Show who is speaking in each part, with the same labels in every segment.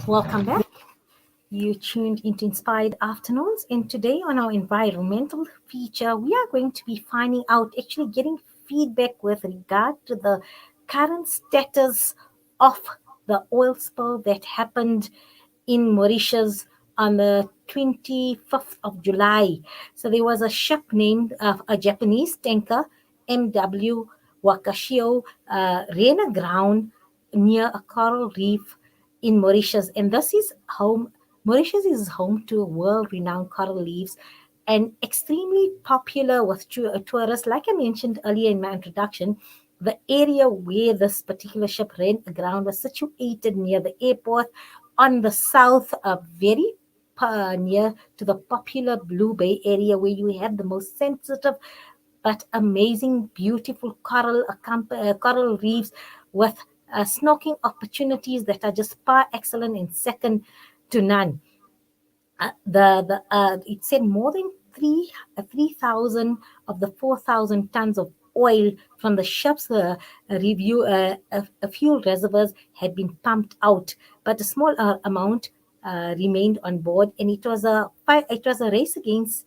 Speaker 1: Welcome back. You tuned into Inspired Afternoons, and today on our environmental feature, we are going to be finding out, actually getting feedback with regard to the current status of the oil spill that happened in Mauritius on the 25th of July. So there was a ship named a Japanese tanker, MW Wakashio, ran aground near a coral reef in Mauritius, and this is home. Mauritius is home to world-renowned coral reefs and extremely popular with tourists. Like I mentioned earlier in my introduction, the area where this particular ship ran aground was situated near the airport on the south, very near to the popular Blue Bay area, where you have the most sensitive but amazing, beautiful coral reefs with snorkeling opportunities that are just par excellent and second to none. It said more than 3,000 of the 4,000 tons of oil from the ship's fuel reservoirs had been pumped out, but a small amount remained on board, and it was a race against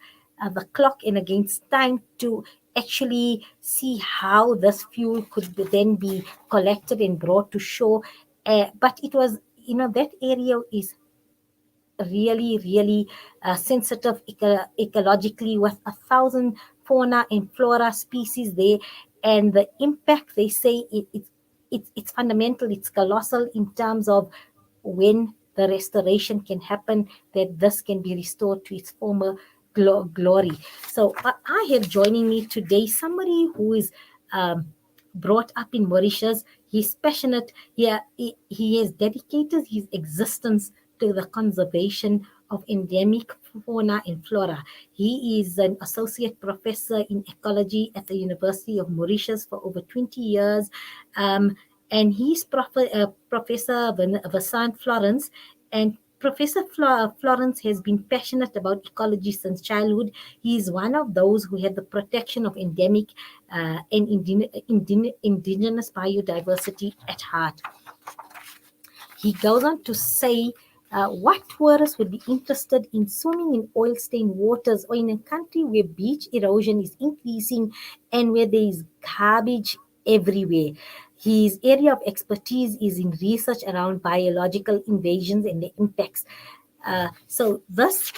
Speaker 1: the clock and against time to actually see how this fuel could then be collected and brought to shore. But it was, that area is really sensitive ecologically, with 1,000 fauna and flora species there, and the impact, they say, it's fundamental, it's colossal in terms of when the restoration can happen, that this can be restored to its former glory. So I have joining me today somebody who is brought up in Mauritius. He's passionate. He has dedicated his existence to the conservation of endemic fauna and flora. He is an associate professor in ecology at the University of Mauritius for over 20 years. And he's Professor Vincent Florens. And Professor Florens has been passionate about ecology since childhood. He is one of those who have the protection of endemic and indigenous biodiversity at heart. He goes on to say, what tourists would be interested in swimming in oil-stained waters, or in a country where beach erosion is increasing and where there is garbage everywhere? His area of expertise is in research around biological invasions and their impacts. So this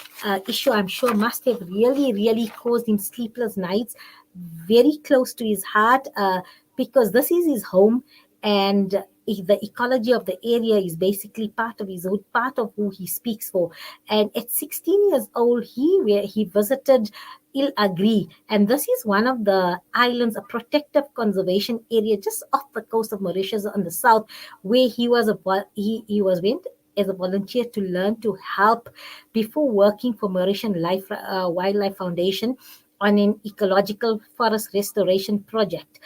Speaker 1: issue, I'm sure, must have really caused him sleepless nights, very close to his heart, because this is his home, and the ecology of the area is basically part of his own, part of who he speaks for. And at 16 years old, he visited Ile Agri, and this is one of the islands, a protective conservation area just off the coast of Mauritius on the south, where he was went as a volunteer to learn to help before working for Mauritian Wildlife Foundation on an ecological forest restoration project.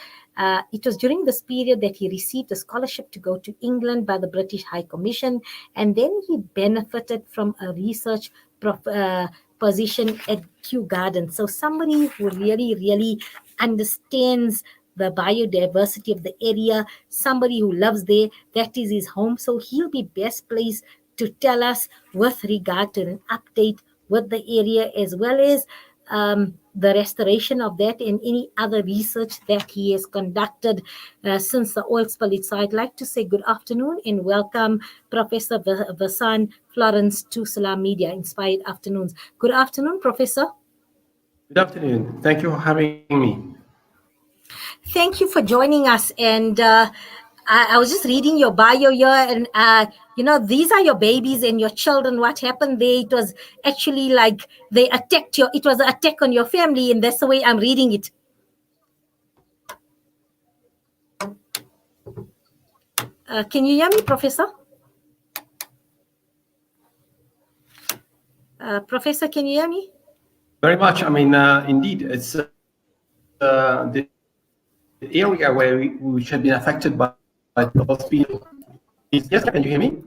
Speaker 1: It was during this period that he received a scholarship to go to England by the British High Commission, and then he benefited from a research position at Kew Gardens. So somebody who really understands the biodiversity of the area, somebody who loves there, that is his home. So he'll be best placed to tell us with regard to an update with the area, as well as the restoration of that and any other research that he has conducted since the oil spill. So I'd like to say good afternoon and welcome Professor Vincent Florens to Salam Media Inspired Afternoons. Good afternoon, Professor.
Speaker 2: Good afternoon. Thank you for having me.
Speaker 1: Thank you for joining us. And I was just reading your bio here, and these are your babies and your children. What happened there? It was actually like they attacked it was an attack on your family, and that's the way I'm reading it. Can you hear me, Professor? Professor, can you hear me?
Speaker 2: Very much. I mean, indeed, it's the area where which had been affected by the oil spill. Yes, can you hear me?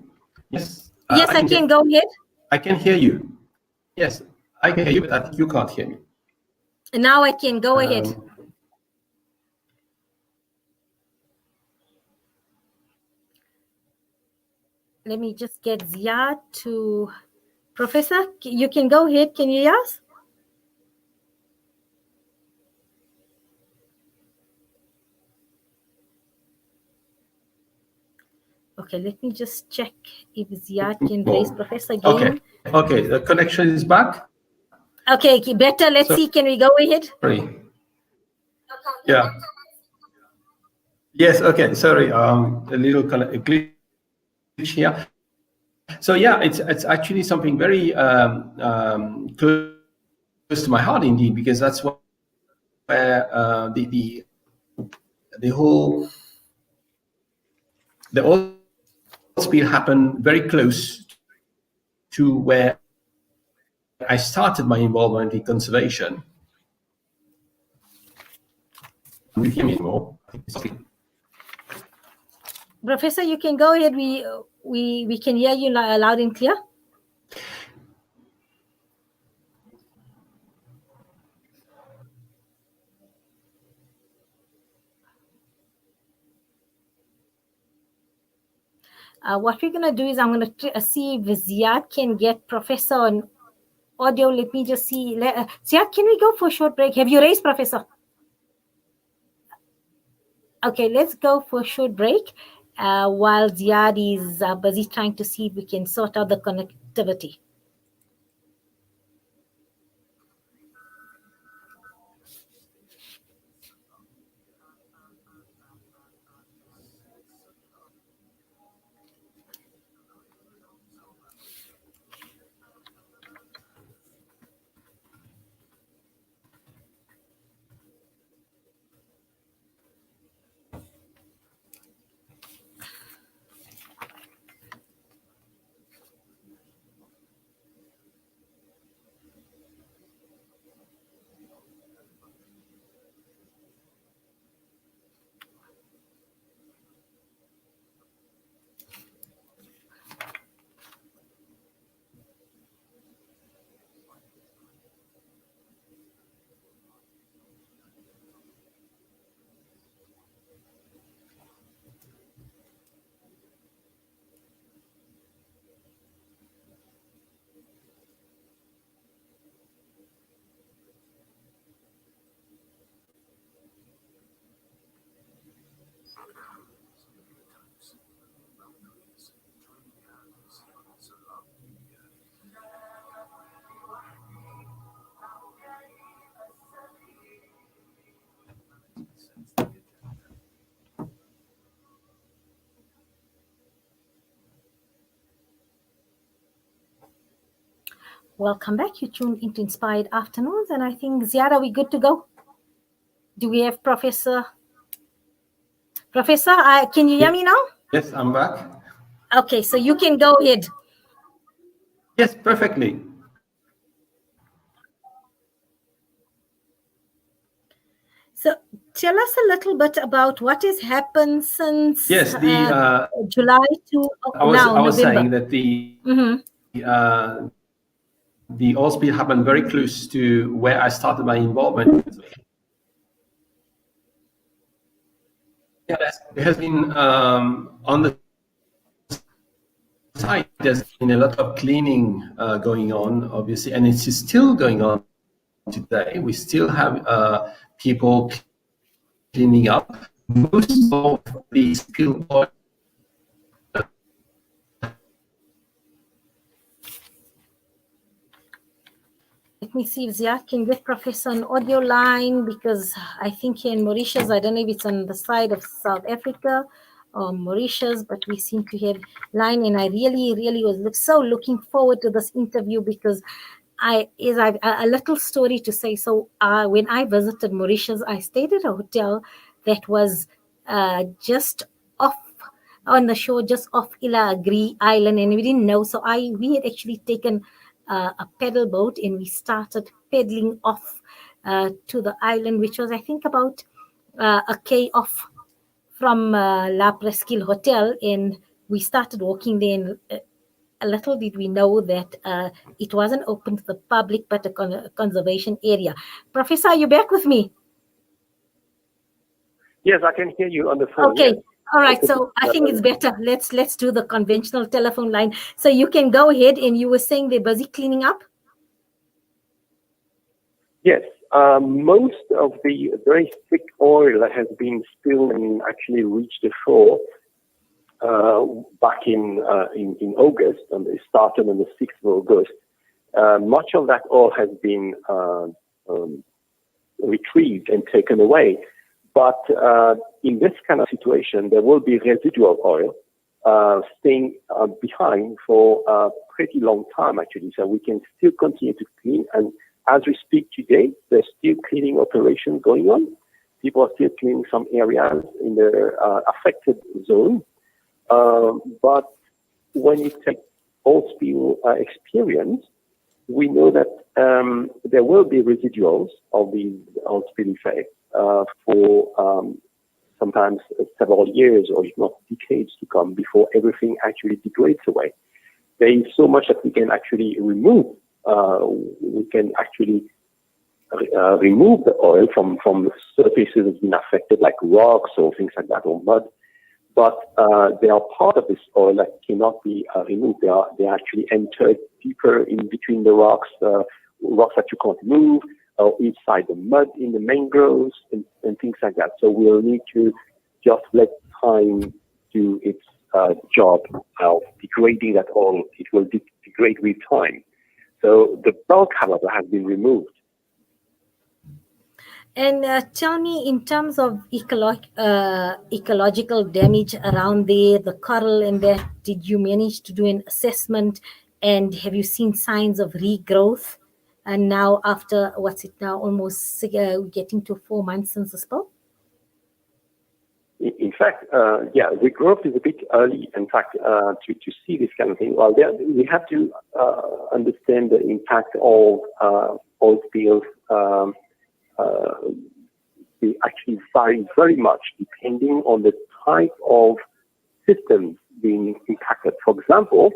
Speaker 2: Yes.
Speaker 1: Yes, I can. Go ahead.
Speaker 2: I can hear you. Yes, I can hear you, but I think you can't hear me.
Speaker 1: Now I can. Go ahead. Let me just get Ziad to... Professor, you can go ahead. Can you hear us? Okay, let me just check if Ziad can raise Professor again.
Speaker 2: Okay, the connection is back.
Speaker 1: Okay, better. Let's see. Can we go ahead?
Speaker 2: Sorry. Yeah. Yes. Okay. Sorry. A little glitch here. So yeah, it's actually something very close to my heart indeed, because that's where the oil spill happened very close to where I started my involvement in conservation. Do you hear me anymore?
Speaker 1: Professor, you can go ahead. We can hear you loud and clear. What we're going to do is I'm going to see if Ziad can get Professor on audio. Let me just see. Ziad, can we go for a short break? Have you raised Professor? Okay, let's go for a short break while Ziad is busy trying to see if we can sort out the connectivity. Welcome back. You tuned into Inspired Afternoons, and I think, Ziad, are we good to go? Do we have Professor? Professor, can you hear me now?
Speaker 2: Yes, I'm back.
Speaker 1: Okay, so you can go ahead.
Speaker 2: Yes, perfectly.
Speaker 1: So tell us a little bit about what has happened since
Speaker 2: Yes,
Speaker 1: July to now,
Speaker 2: I was
Speaker 1: November.
Speaker 2: saying that the oil spill happened very close to where I started my involvement. Yeah, there has been on the site. There's been a lot of cleaning going on, obviously, and it's still going on today. We still have people cleaning up. Most of the spill oil.
Speaker 1: Let me see if Ziad can get Professor on audio line, because I think here in Mauritius, I don't know if it's on the side of South Africa or Mauritius, but we seem to have line, and I really was so looking forward to this interview, because I've a little story to say. So when I visited Mauritius, I stayed at a hotel that was just off on the shore, just off Ilagri Island, and we didn't know. So we had actually taken a paddle boat, and we started paddling off to the island, which was, I think, about a K off from La Presqu'île Hotel, and we started walking there. And a little did we know that it wasn't open to the public, but a conservation area. Professor, are you back with me?
Speaker 3: Yes, I can hear you on the phone.
Speaker 1: Okay.
Speaker 3: Yes.
Speaker 1: All right, so I think it's better. Let's do the conventional telephone line. So you can go ahead, and you were saying they're busy cleaning up.
Speaker 3: Yes, most of the very thick oil that has been spilled and actually reached the shore back in August, and it started on the 6th of August. Much of that oil has been retrieved and taken away. But in this kind of situation, there will be residual oil staying behind for a pretty long time, actually. So we can still continue to clean. And as we speak today, there's still cleaning operations going on. People are still cleaning some areas in the affected zone. But when you take oil spill experience, we know that there will be residuals of these oil spill effects for sometimes several years or if not decades to come before everything actually degrades away. There is so much that we can actually remove. We can actually remove the oil from surfaces that have been affected, like rocks or things like that, or mud. But they are part of this oil that cannot be removed. They actually entered deeper in between the rocks, rocks that you can't move, or inside the mud in the mangroves and things like that. So we'll need to just let time do its job of degrading that oil. It will degrade with time. So the bulk, however, has been removed.
Speaker 1: And tell me, in terms of ecological damage around there, the coral and that, did you manage to do an assessment? And have you seen signs of regrowth? And now, after what's it now, almost getting to 4 months since the spill?
Speaker 3: In fact, regrowth is a bit early, in fact, to see this kind of thing. Well, we have to understand the impact of oil spills. They actually vary very much depending on the type of systems being impacted. For example,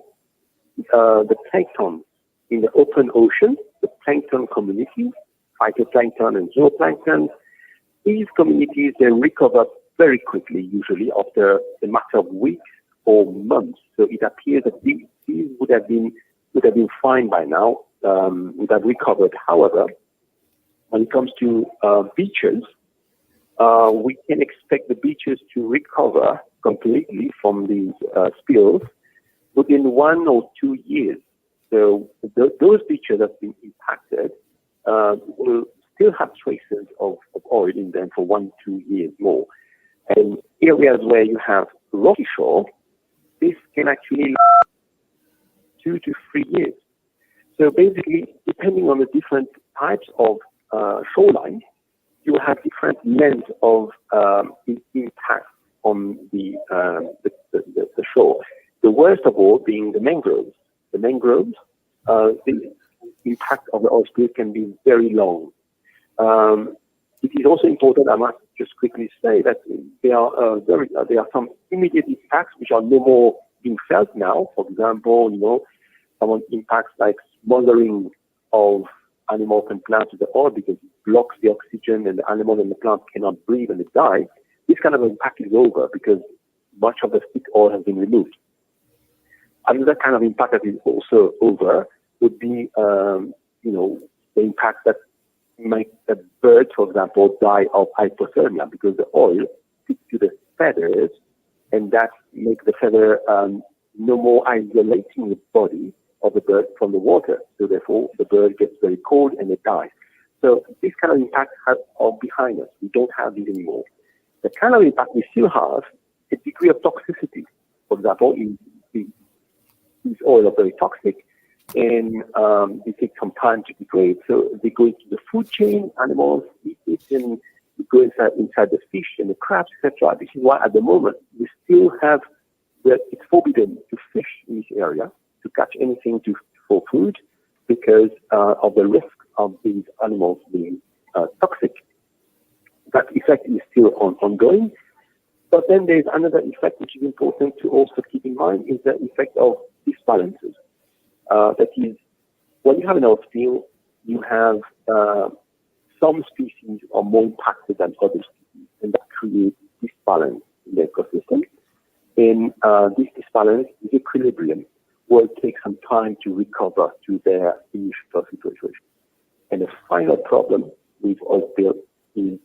Speaker 3: the plankton in the open ocean, the plankton communities, phytoplankton and zooplankton, these communities, they recover very quickly, usually after a matter of weeks or months. So it appears that these would have been fine by now, would have recovered. However, when it comes to beaches, we can expect the beaches to recover completely from these spills within 1 or 2 years. So those beaches that have been impacted will still have traces of oil in them for 1-2 years more. And areas where you have rocky shore, this can actually last 2 to 3 years. So basically, depending on the different types of shoreline, you have different lengths of impact on the shore. The worst of all being the mangroves. The mangroves, the impact of the oil spill can be very long. It is also important, I must just quickly say, that there are some immediate impacts which are no more being felt now. For example, some impacts like smothering of animals and plants with the oil because it blocks the oxygen and the animal and the plant cannot breathe and they die. This kind of impact is over because much of the thick oil has been removed. Another kind of impact that is also over would be, the impact that make the birds, for example, die of hypothermia because the oil sticks to the feathers and that makes the feather no more isolating the body of the bird from the water. So therefore, the bird gets very cold and it dies. So these kind of impacts are behind us. We don't have these anymore. The kind of impact we still have a degree of toxicity. For example, these oils are very toxic and they take some time to degrade. So they go into the food chain, animals eat it, and they go inside the fish and the crabs, etc. This is why at the moment we still have, it's forbidden to fish in this area, to catch anything for food because of the risk of these animals being toxic. That effect is still ongoing. But then there's another effect which is important to also keep in mind is the effect of disbalances. That is, when you have an oil spill, you have some species are more impacted than other species, and that creates disbalance in the ecosystem. And this disbalance, this equilibrium, will take some time to recover to their initial situation. And the final problem with oil spill is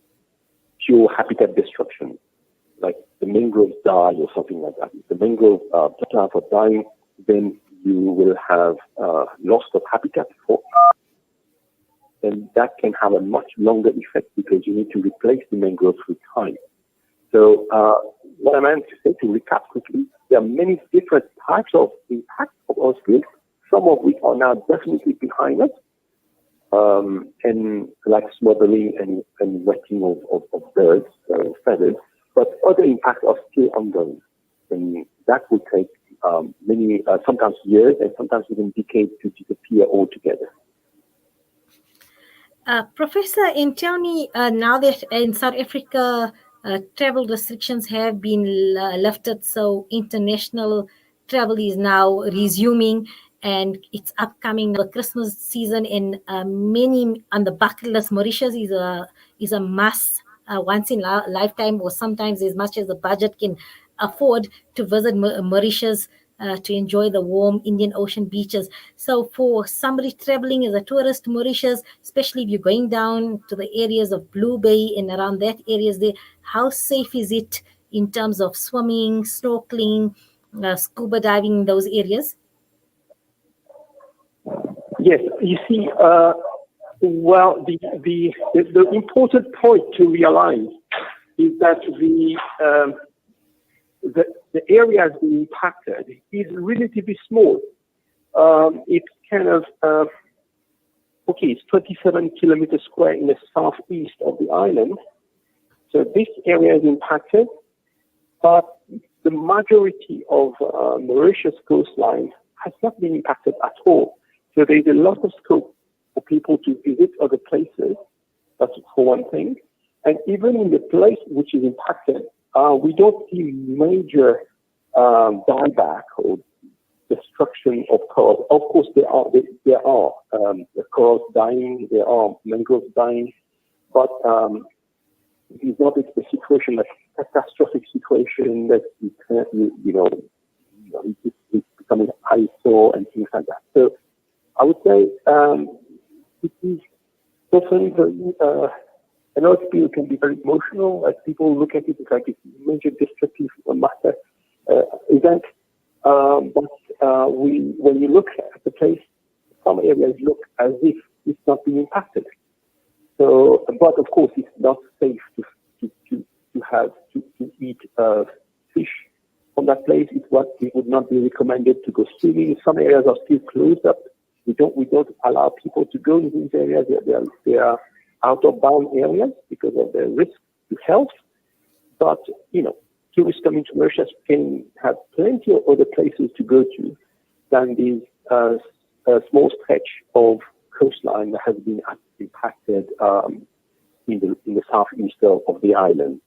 Speaker 3: pure habitat destruction, like the mangroves die or something like that. If the mangrove plants are dying, then you will have loss of habitat for, and that can have a much longer effect because you need to replace the mangroves with time. So what I meant to say, to recap quickly, there are many different types of impacts of oil spills, some of which are now definitely behind us, and like smothering and wetting of birds, feathers, but other impacts are still ongoing. And that will take many, sometimes years and sometimes even decades to disappear altogether.
Speaker 1: Professor, and tell me, now that in South Africa, travel restrictions have been lifted, so international travel is now resuming, and it's upcoming the Christmas season, and many on the bucket list. Mauritius is a must, once in a lifetime, or sometimes as much as the budget can afford, to visit Mauritius. To enjoy the warm Indian Ocean beaches. So for somebody traveling as a tourist to Mauritius, especially if you're going down to the areas of Blue Bay and around that areas there, how safe is it in terms of swimming, snorkeling, scuba diving in those areas?
Speaker 3: Yes, you see, well, the important point to realize is that the areas being impacted is relatively small. It's kind of, it's 27 kilometers square in the southeast of the island. So this area is impacted, but the majority of Mauritius coastline has not been impacted at all. So there's a lot of scope for people to visit other places. That's for one thing. And even in the place which is impacted, we don't see major dieback or destruction of corals. Of course, there are the corals dying, there are mangroves dying, but it is not a situation like a catastrophic situation that it's becoming eyesore and things like that. So I would say it is often very. An oil spill can be very emotional. Like people look at it as like a major destructive matter event. But when you look at the place, some areas look as if it's not being impacted. So, but of course, it's not safe to eat fish from that place. It's what it would not be recommended to go swimming. Some areas are still closed up. We don't allow people to go in these areas. They are out of bound areas because of the risk to health. But, tourists coming to Mauritius can have plenty of other places to go to than these small stretch of coastline that has been impacted in the southeast of the island.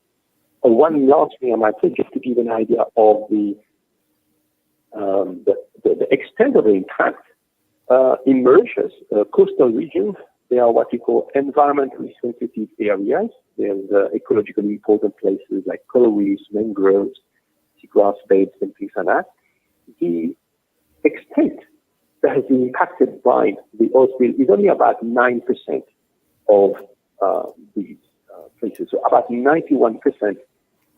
Speaker 3: And one last thing I might say, just to give an idea of the extent of the impact, in Mauritius, coastal region, there are what we call environmentally sensitive areas. There's ecologically important places like coral reefs, mangroves, seagrass beds, and things like that. The extent that has been impacted by the oil spill is only about 9% of these places. So about 91%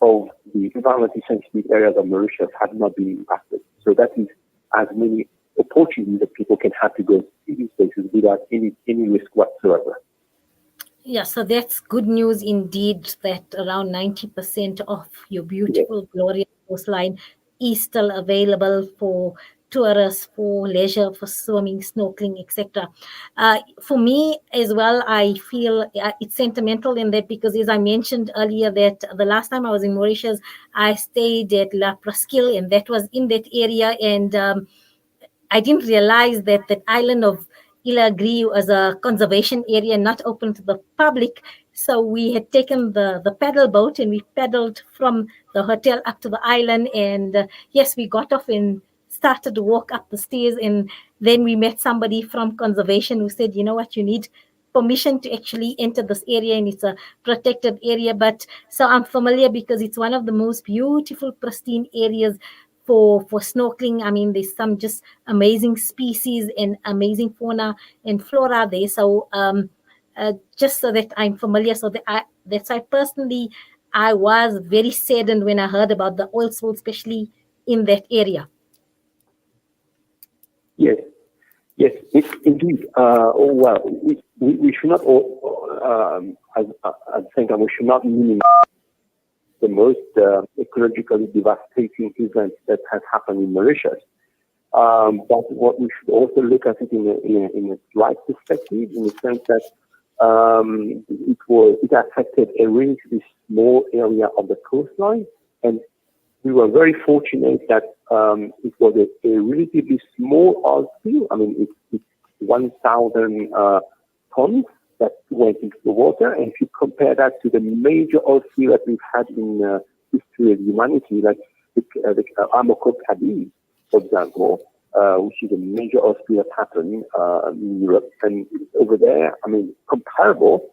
Speaker 3: of the environmentally sensitive areas of Mauritius have not been impacted. So that is as many opportunities that people can have to go to these places without any risk whatsoever.
Speaker 1: Yeah, so that's good news indeed, that around 90% of your beautiful, glorious coastline is still available for tourists, for leisure, for swimming, snorkeling, etc. For me as well, I feel it's sentimental in that, because as I mentioned earlier, that the last time I was in Mauritius, I stayed at La Presqu'île, and that was in that area, and I didn't realize that that island of Ilagri was a conservation area not open to the public. So we had taken the paddle boat, and we paddled from the hotel up to the island. And yes, we got off and started to walk up the stairs. And then we met somebody from conservation who said, you know what, you need permission to actually enter this area, and it's a protected area. But so I'm familiar because it's one of the most beautiful, pristine areas for snorkeling. I mean, there's some just amazing species and amazing fauna and flora there. So just so that I'm familiar, so that's why personally I was very saddened when I heard about the oil spill, especially in that area.
Speaker 3: Yes, yes, indeed. Well, we should not, I think we should not minimize the most ecologically devastating events that has happened in Mauritius. But what we should also look at it in a right perspective, in the sense that it affected a relatively small area of the coastline, and we were very fortunate that it was a relatively small oil spill. I mean, it's 1,000 tons that went into the water, and if you compare that to the major oil spill that we've had in history of humanity, like the Amoco Cadiz, for example, which is a major oil spill that happened in Europe, and over there, I mean, comparable,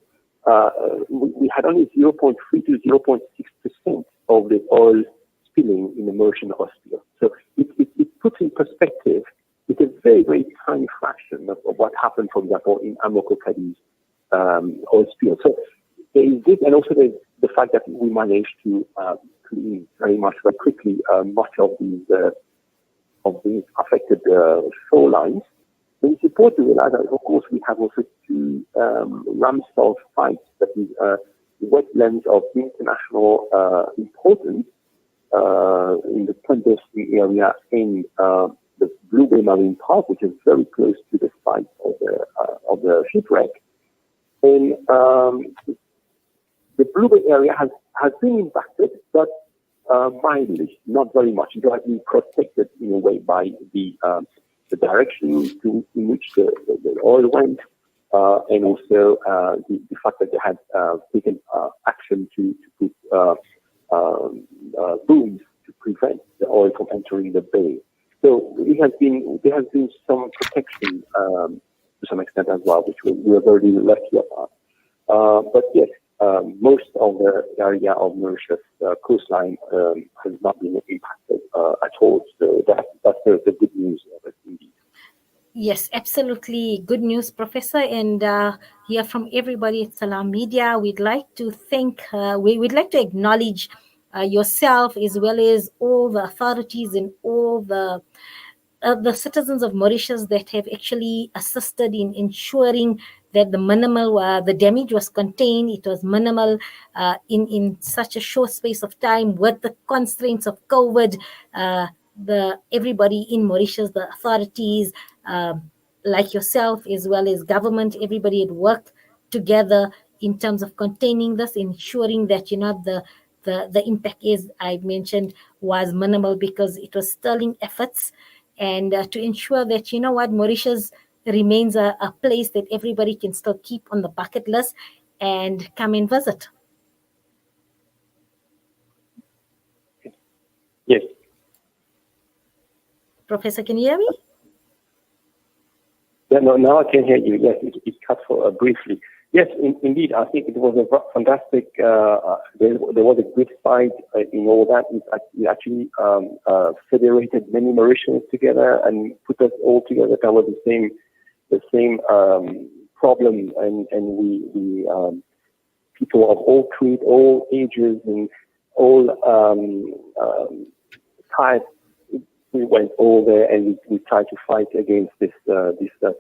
Speaker 3: we had only 0.3 to 0.6% of the oil spilling in the Mauritian oil spill. So it puts in perspective, it's a very, very tiny fraction of what happened, for example, in Amoco Cadiz oil spill. So there is this, and also there's the fact that we managed to clean very quickly much of these affected shorelines. And it's important to realize that, of course, we have also two Ramsar sites, that is wetlands of international importance in the Pundesty area in the Blue Bay Marine Park, which is very close to the site of the shipwreck. And the Blue Bay area has been impacted, but mildly, not very much. It has been protected in a way by the direction in which the oil went, and also the fact that they had taken action to put booms to prevent the oil from entering the bay. So there has been some protection to some extent as well, which we are very lucky about. But yes, most of the area of Mauritius coastline has not been impacted at all. So that's the good news of it, indeed.
Speaker 1: Yes, absolutely. Good news, Professor. And here from everybody at Salam Media, we'd like to we'd like to acknowledge yourself, as well as all the authorities and all the citizens of Mauritius that have actually assisted in ensuring that the damage was contained. It was minimal in such a short space of time, with the constraints of COVID. Everybody in Mauritius, the authorities, like yourself, as well as government, everybody had worked together in terms of containing this, ensuring that the impact, as I mentioned, was minimal, because it was sterling efforts, and to ensure that Mauritius remains a place that everybody can still keep on the bucket list and come and visit.
Speaker 3: Yes.
Speaker 1: Professor, can you hear me?
Speaker 3: Yeah, no, now I can hear you. Yes, it cut for briefly. Yes, indeed, I think it was a fantastic. There was a good side in all that. It actually federated many Mauritians together and put us all together. That was the same problem, and we people of all creeds, all ages, and all types. We went all there, and we tried to fight against this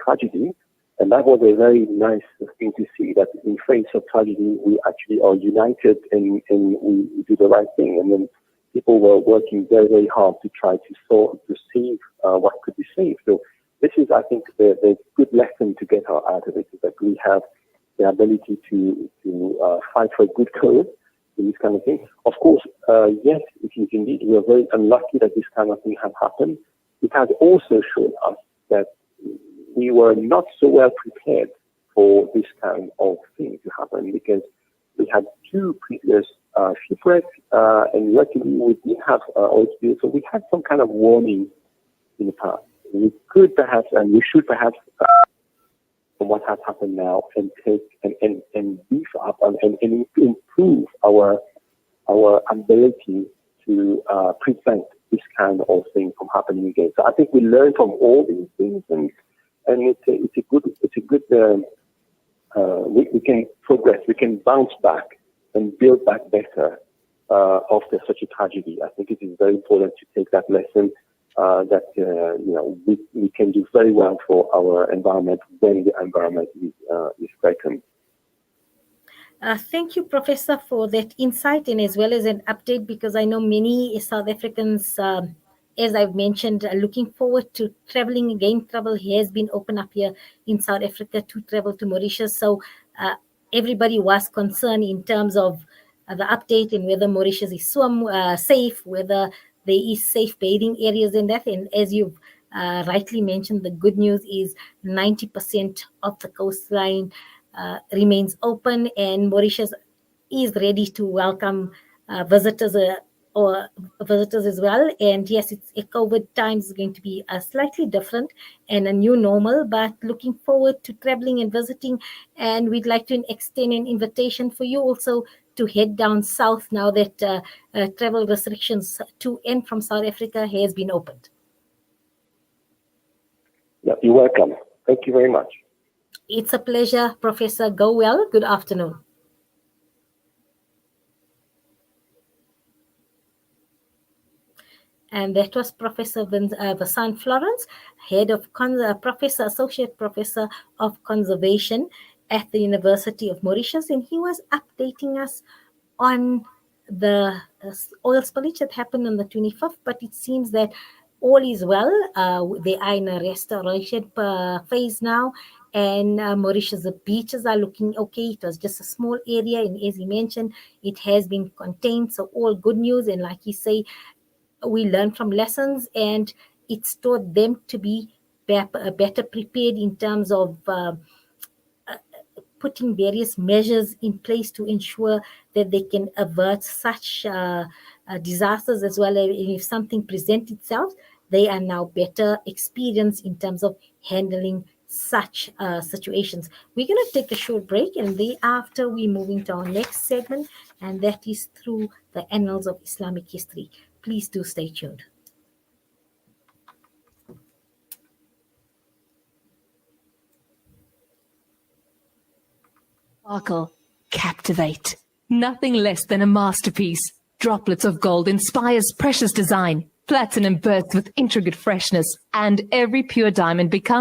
Speaker 3: tragedy. And that was a very nice thing to see, that in face of tragedy, we actually are united and we do the right thing. And then people were working very, very hard to try to save what could be saved. So this is, I think, the good lesson to get out of it, is that we have the ability to fight for a good cause in this kind of thing. Of course, yes, it is indeed, we are very unlucky that this kind of thing has happened. It has also shown us that we were not so well prepared for this kind of thing to happen, because we had two previous shipwrecks, and luckily we didn't have oil spill, so we had some kind of warning in the past. We could perhaps, and we should perhaps, from what has happened now and take and beef up and improve our ability to prevent this kind of thing from happening again. So I think we learn from all these things, and it's a good we can progress, we can bounce back and build back better after such a tragedy. I think it is very important to take that lesson that we can do very well for our environment when the environment is threatened.
Speaker 1: Thank you, Professor, for that insight and as well as an update, because I know many South Africans, as I've mentioned, are looking forward to traveling again. Travel has been open up here in South Africa to travel to Mauritius. So everybody was concerned in terms of the update and whether Mauritius is safe, whether there is safe bathing areas in that. And as you've rightly mentioned, the good news is 90% of the coastline remains open, and Mauritius is ready to welcome visitors as well. And yes, it's a COVID times is going to be slightly different and a new normal, but looking forward to traveling and visiting. And we'd like to extend an invitation for you also to head down south now that travel restrictions to and from South Africa has been opened.
Speaker 3: Yeah, you're welcome. Thank you very much.
Speaker 1: It's a pleasure, Professor. Go well. Good afternoon. And that was Professor Vincent Florens, head of associate professor of conservation at the University of Mauritius, and he was updating us on the oil spillage that happened on the 25th. But it seems that all is well. They are in a restoration phase now, and Mauritius, the beaches are looking okay. It was just a small area, and as he mentioned, it has been contained. So all good news, and like he say, we learn from lessons, and it's taught them to be better prepared in terms of putting various measures in place to ensure that they can avert such disasters as well. And if something presents itself, they are now better experienced in terms of handling such situations. We're going to take a short break, and thereafter we're moving to our next segment, and that is through the annals of Islamic history. Please do stay tuned.
Speaker 4: Sparkle, captivate. Nothing less than a masterpiece. Droplets of gold inspires precious design. Platinum bursts with intricate freshness, and every pure diamond becomes